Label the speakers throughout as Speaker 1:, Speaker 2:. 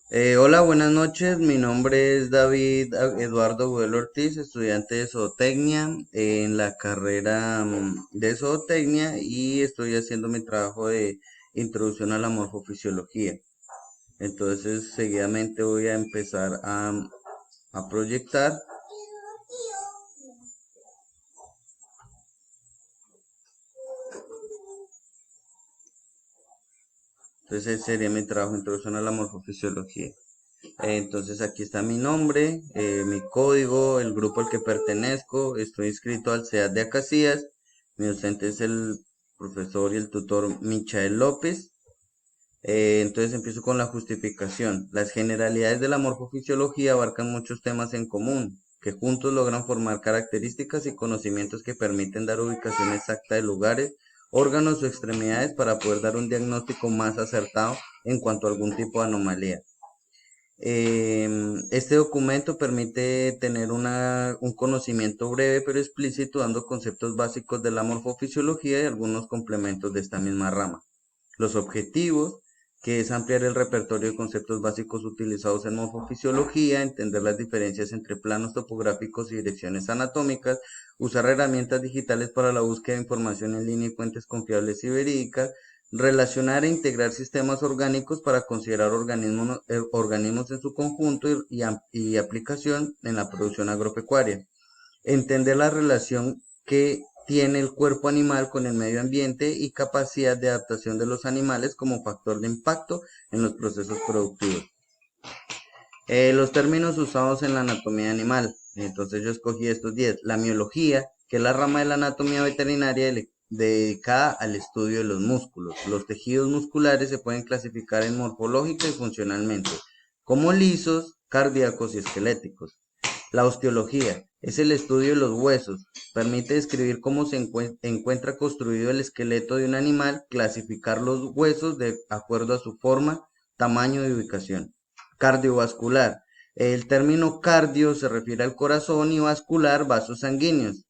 Speaker 1: Hola, buenas noches. Mi nombre es David Eduardo Gudelo Ortiz, estudiante de zootecnia en la carrera de zootecnia y estoy haciendo mi trabajo de introducción a la morfofisiología. Entonces, seguidamente voy a empezar a proyectar. Entonces, ese sería mi trabajo, introducción a la morfofisiología. Entonces aquí está mi nombre, mi código, el grupo al que pertenezco. Estoy inscrito al CEAD de Acacías. Mi docente es el profesor y el tutor Michael López. Entonces empiezo con la justificación. Las generalidades de la morfofisiología abarcan muchos temas en común, que juntos logran formar características y conocimientos que permiten dar ubicación exacta de lugares, órganos o extremidades para poder dar un diagnóstico más acertado en cuanto a algún tipo de anomalía. Este documento permite tener un conocimiento breve pero explícito, dando conceptos básicos de la morfofisiología y algunos complementos de esta misma rama. Los objetivos, que es ampliar el repertorio de conceptos básicos utilizados en morfofisiología, entender las diferencias entre planos topográficos y direcciones anatómicas, usar herramientas digitales para la búsqueda de información en línea y fuentes confiables y verídicas, relacionar e integrar sistemas orgánicos para considerar organismos en su conjunto y aplicación en la producción agropecuaria. Entender la relación que tiene el cuerpo animal con el medio ambiente y capacidad de adaptación de los animales como factor de impacto en los procesos productivos. Los términos usados en la anatomía animal. Entonces yo escogí estos 10. La miología, que es la rama de la anatomía veterinaria dedicada al estudio de los músculos. Los tejidos musculares se pueden clasificar en morfológica y funcionalmente, como lisos, cardíacos y esqueléticos. La osteología es el estudio de los huesos. Permite describir cómo se encuentra construido el esqueleto de un animal, clasificar los huesos de acuerdo a su forma, tamaño y ubicación. Cardiovascular. El término cardio se refiere al corazón y vascular, vasos sanguíneos.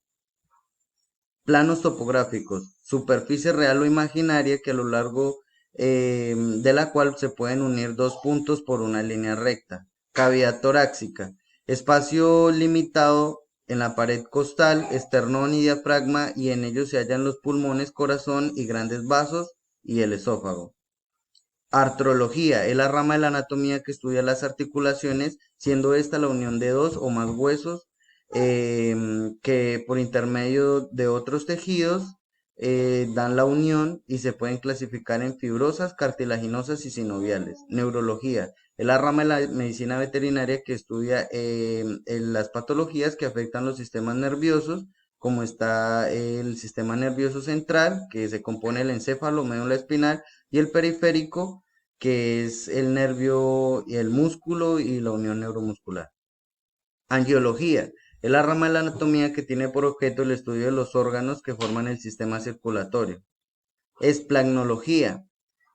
Speaker 1: Planos topográficos. Superficie real o imaginaria que a lo largo de la cual se pueden unir dos puntos por una línea recta. Cavidad torácica. Espacio limitado en la pared costal, esternón y diafragma, y en ellos se hallan los pulmones, corazón y grandes vasos y el esófago. Artrología es la rama de la anatomía que estudia las articulaciones, siendo esta la unión de dos o más huesos que por intermedio de otros tejidos dan la unión y se pueden clasificar en fibrosas, cartilaginosas y sinoviales. Neurología es la rama de la medicina veterinaria que estudia en las patologías que afectan los sistemas nerviosos, como está el sistema nervioso central, que se compone del encéfalo, médula espinal, y el periférico, que es el nervio y el músculo y la unión neuromuscular. Angiología es la rama de la anatomía que tiene por objeto el estudio de los órganos que forman el sistema circulatorio. Esplannología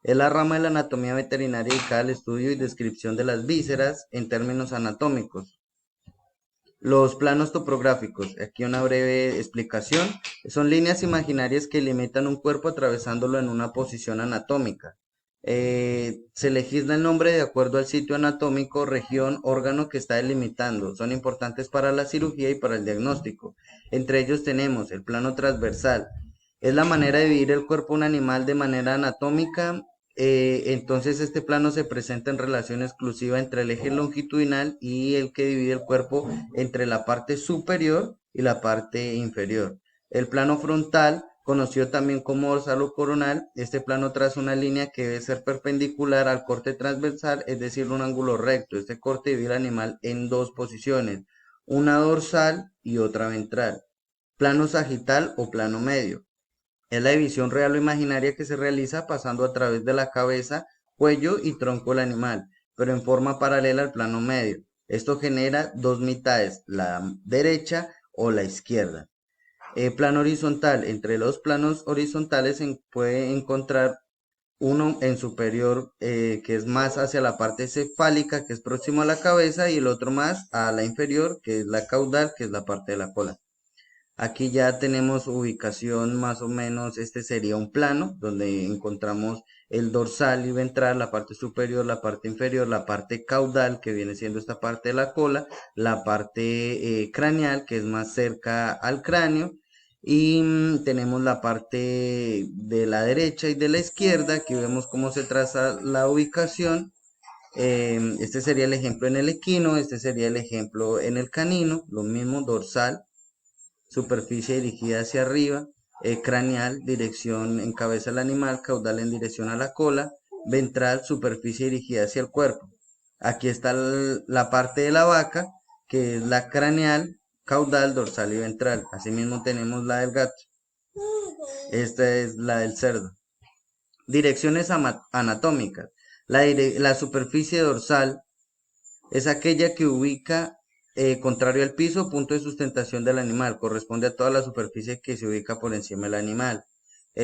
Speaker 1: es la rama de la anatomía veterinaria dedicada al estudio y descripción de las vísceras en términos anatómicos. Los planos topográficos, aquí una breve explicación, son líneas imaginarias que limitan un cuerpo atravesándolo en una posición anatómica. Se legisla el nombre de acuerdo al sitio anatómico, región, órgano que está delimitando. Son importantes para la cirugía y para el diagnóstico. Entre ellos tenemos el plano transversal. Es la manera de dividir el cuerpo de un animal de manera anatómica. Entonces este plano se presenta en relación exclusiva entre el eje longitudinal y el que divide el cuerpo entre la parte superior y la parte inferior. El plano frontal, conocido también como dorsal o coronal, este plano traza una línea que debe ser perpendicular al corte transversal, es decir, un ángulo recto. Este corte divide el animal en dos posiciones, una dorsal y otra ventral. Plano sagital o plano medio. Es la división real o imaginaria que se realiza pasando a través de la cabeza, cuello y tronco del animal, pero en forma paralela al plano medio. Esto genera dos mitades, la derecha o la izquierda. Plano horizontal. Entre los planos horizontales se puede encontrar uno en superior que es más hacia la parte cefálica, que es próximo a la cabeza, y el otro más a la inferior, que es la caudal, que es la parte de la cola. Aquí ya tenemos ubicación más o menos, este sería un plano donde encontramos el dorsal y ventral, la parte superior, la parte inferior, la parte caudal que viene siendo esta parte de la cola, la parte craneal que es más cerca al cráneo y tenemos la parte de la derecha y de la izquierda. Aquí vemos cómo se traza la ubicación. Este sería el ejemplo en el equino, este sería el ejemplo en el canino, lo mismo dorsal, superficie dirigida hacia arriba, craneal, dirección en cabeza del animal, caudal en dirección a la cola, ventral, superficie dirigida hacia el cuerpo. Aquí está la parte de la vaca, que es la craneal, caudal, dorsal y ventral. Asimismo tenemos la del gato. Esta es la del cerdo. Direcciones anatómicas. La superficie dorsal es aquella que ubica contrario al piso, punto de sustentación del animal. Corresponde a toda la superficie que se ubica por encima del animal.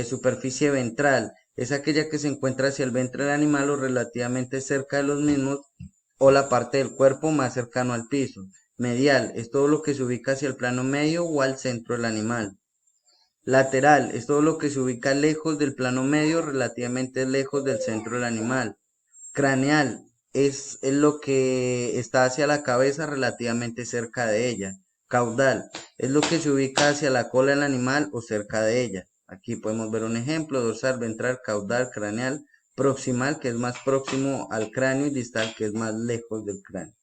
Speaker 1: Superficie ventral es aquella que se encuentra hacia el vientre del animal o relativamente cerca de los mismos, o la parte del cuerpo más cercano al piso. Medial es todo lo que se ubica hacia el plano medio o al centro del animal. Lateral es todo lo que se ubica lejos del plano medio, relativamente lejos del centro del animal. Craneal es lo que está hacia la cabeza, relativamente cerca de ella. Caudal es lo que se ubica hacia la cola del animal o cerca de ella. Aquí podemos ver un ejemplo: dorsal, ventral, caudal, craneal. Proximal, que es más próximo al cráneo, y distal, que es más lejos del cráneo.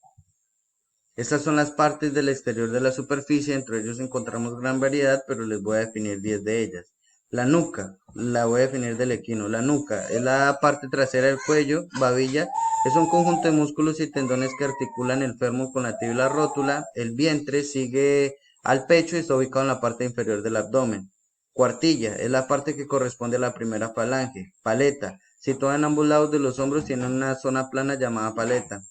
Speaker 1: Estas son las partes del exterior de la superficie. Entre ellos encontramos gran variedad, pero les voy a definir 10 de ellas. La nuca, la voy a definir del equino. La nuca es la parte trasera del cuello. Babilla es un conjunto de músculos y tendones que articulan el fémur con la tibia y la rótula. El vientre sigue al pecho y está ubicado en la parte inferior del abdomen. Cuartilla es la parte que corresponde a la primera falange. Paleta, situada en ambos lados de los hombros, tiene una zona plana llamada paleta.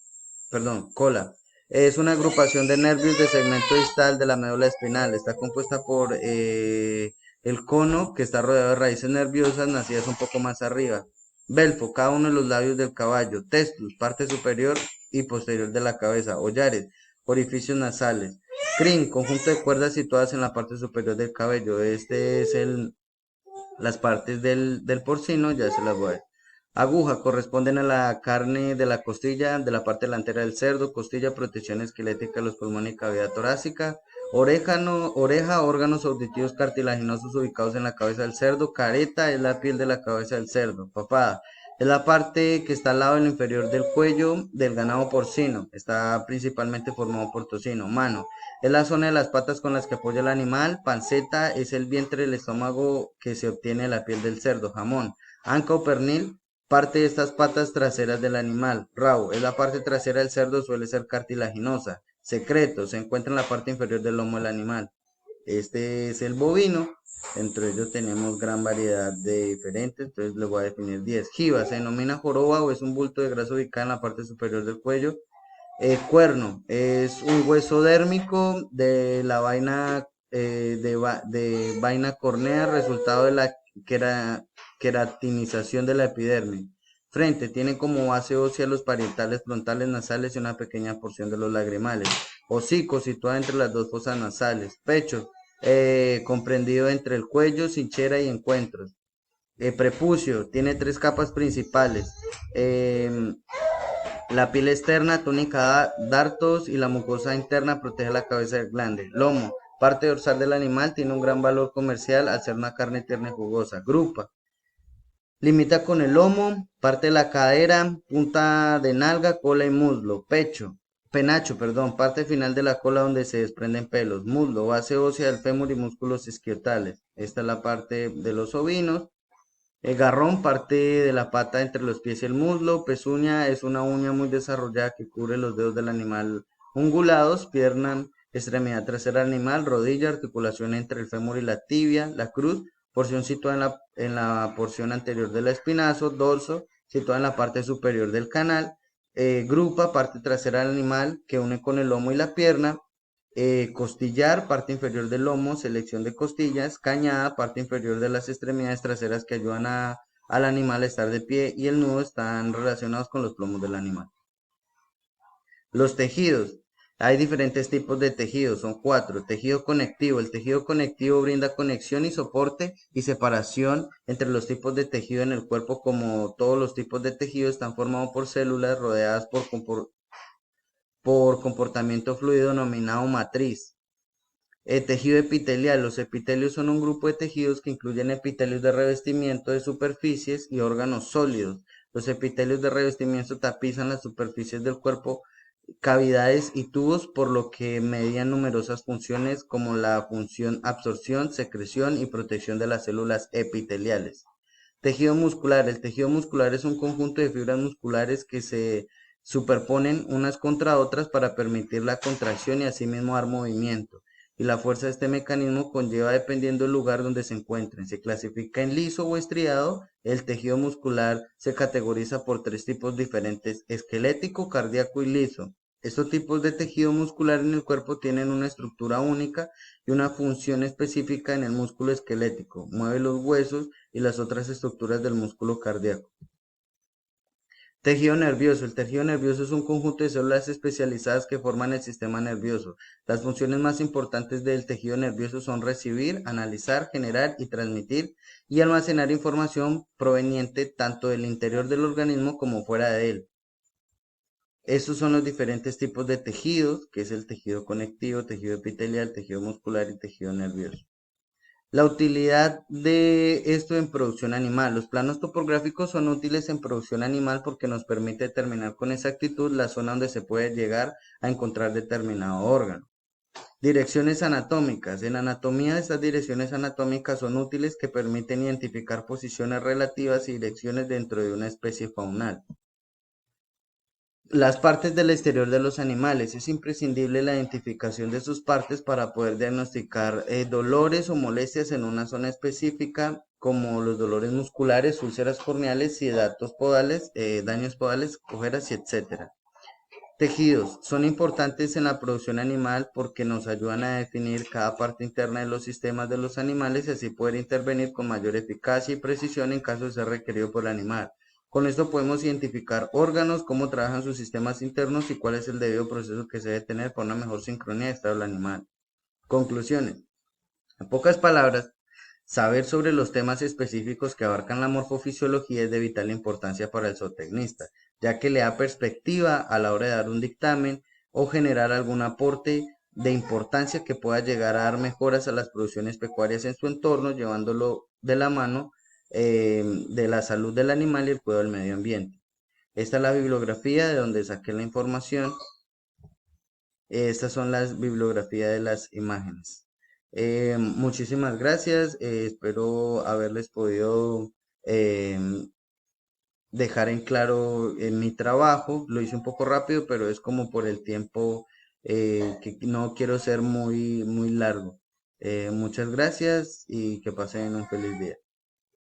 Speaker 1: Perdón, cola. Es una agrupación de nervios de segmento distal de la médula espinal. Está compuesta por el cono, que está rodeado de raíces nerviosas nacidas un poco más arriba. Belfo, cada uno de los labios del caballo. Testus, parte superior y posterior de la cabeza. Hollares, orificios nasales. Crin, conjunto de cuerdas situadas en la parte superior del cabello. Este es las partes del porcino, ya se las voy a ver. Aguja, corresponden a la carne de la costilla, de la parte delantera del cerdo. Costilla, protección esquelética de los pulmones y cavidad torácica. Oreja, órganos auditivos cartilaginosos ubicados en la cabeza del cerdo. Careta es la piel de la cabeza del cerdo. Papada es la parte que está al lado del inferior del cuello del ganado porcino. Está principalmente formado por tocino. Mano es la zona de las patas con las que apoya el animal. Panceta es el vientre del estómago que se obtiene de la piel del cerdo. Jamón, anca o pernil, parte de estas patas traseras del animal. Rabo es la parte trasera del cerdo, suele ser cartilaginosa. Secreto se encuentra en la parte inferior del lomo del animal. Este es el bovino. Entre ellos tenemos gran variedad de diferentes, entonces les voy a definir 10. Jiba se denomina joroba o es un bulto de grasa ubicado en la parte superior del cuello. Cuerno es un hueso dérmico de la vaina de vaina córnea, resultado de la queratinización de la epidermis. Frente tiene como base ósea los parietales, frontales, nasales y una pequeña porción de los lagrimales. Hocico situado entre las dos fosas nasales. Pecho comprendido entre el cuello, cinchera y encuentros. Prepucio tiene tres capas principales. La piel externa, túnica, dartos, y la mucosa interna protege la cabeza del glande. Lomo, parte dorsal del animal, tiene un gran valor comercial al ser una carne tierna y jugosa. Grupa, limita con el lomo, parte de la cadera, punta de nalga, cola y muslo. Penacho, perdón, parte final de la cola donde se desprenden pelos. Muslo, base ósea del fémur y músculos isquiotales. Esta es la parte de los ovinos. El garrón, parte de la pata entre los pies y el muslo. Pezuña es una uña muy desarrollada que cubre los dedos del animal ungulados. Pierna, extremidad trasera del animal. Rodilla, articulación entre el fémur y la tibia. La cruz, porción situada en la porción anterior del espinazo. Dorso, situada en la parte superior del canal. Grupa, parte trasera del animal que une con el lomo y la pierna. Costillar, parte inferior del lomo, selección de costillas. Cañada, parte inferior de las extremidades traseras que ayudan al animal a estar de pie, y el nudo están relacionados con los plomos del animal. Los tejidos. Hay diferentes tipos de tejidos, son cuatro. Tejido conectivo. El tejido conectivo brinda conexión y soporte y separación entre los tipos de tejido en el cuerpo, como todos los tipos de tejido están formados por células rodeadas por comportamiento fluido denominado matriz. El tejido epitelial. Los epitelios son un grupo de tejidos que incluyen epitelios de revestimiento de superficies y órganos sólidos. Los epitelios de revestimiento tapizan las superficies del cuerpo, cavidades y tubos, por lo que median numerosas funciones como la función absorción, secreción y protección de las células epiteliales. Tejido muscular. El tejido muscular es un conjunto de fibras musculares que se superponen unas contra otras para permitir la contracción y asimismo dar movimiento. Y la fuerza de este mecanismo conlleva dependiendo del lugar donde se encuentren. Se clasifica en liso o estriado. El tejido muscular se categoriza por tres tipos diferentes: esquelético, cardíaco y liso. Estos tipos de tejido muscular en el cuerpo tienen una estructura única y una función específica. En el músculo esquelético mueve los huesos y las otras estructuras del músculo cardíaco. Tejido nervioso. El tejido nervioso es un conjunto de células especializadas que forman el sistema nervioso. Las funciones más importantes del tejido nervioso son recibir, analizar, generar y transmitir y almacenar información proveniente tanto del interior del organismo como fuera de él. Estos son los diferentes tipos de tejidos, que es el tejido conectivo, tejido epitelial, tejido muscular y tejido nervioso. La utilidad de esto en producción animal. Los planos topográficos son útiles en producción animal porque nos permite determinar con exactitud la zona donde se puede llegar a encontrar determinado órgano. Direcciones anatómicas. En anatomía, estas direcciones anatómicas son útiles que permiten identificar posiciones relativas y direcciones dentro de una especie faunal. Las partes del exterior de los animales. Es imprescindible la identificación de sus partes para poder diagnosticar dolores o molestias en una zona específica, como los dolores musculares, úlceras corneales y daños podales, ojeras y etcétera. Tejidos. Son importantes en la producción animal porque nos ayudan a definir cada parte interna de los sistemas de los animales y así poder intervenir con mayor eficacia y precisión en caso de ser requerido por el animal. Con esto podemos identificar órganos, cómo trabajan sus sistemas internos y cuál es el debido proceso que se debe tener para una mejor sincronía de estado del animal. Conclusiones. En pocas palabras, saber sobre los temas específicos que abarcan la morfofisiología es de vital importancia para el zootecnista, ya que le da perspectiva a la hora de dar un dictamen o generar algún aporte de importancia que pueda llegar a dar mejoras a las producciones pecuarias en su entorno, llevándolo de la mano de la salud del animal y el cuidado del medio ambiente. Esta es la bibliografía de donde saqué la información. Estas son las bibliografías de las imágenes. Muchísimas gracias. Espero haberles podido dejar en claro en mi trabajo. Lo hice un poco rápido, pero es como por el tiempo que no quiero ser muy largo. Muchas gracias y que pasen un feliz día.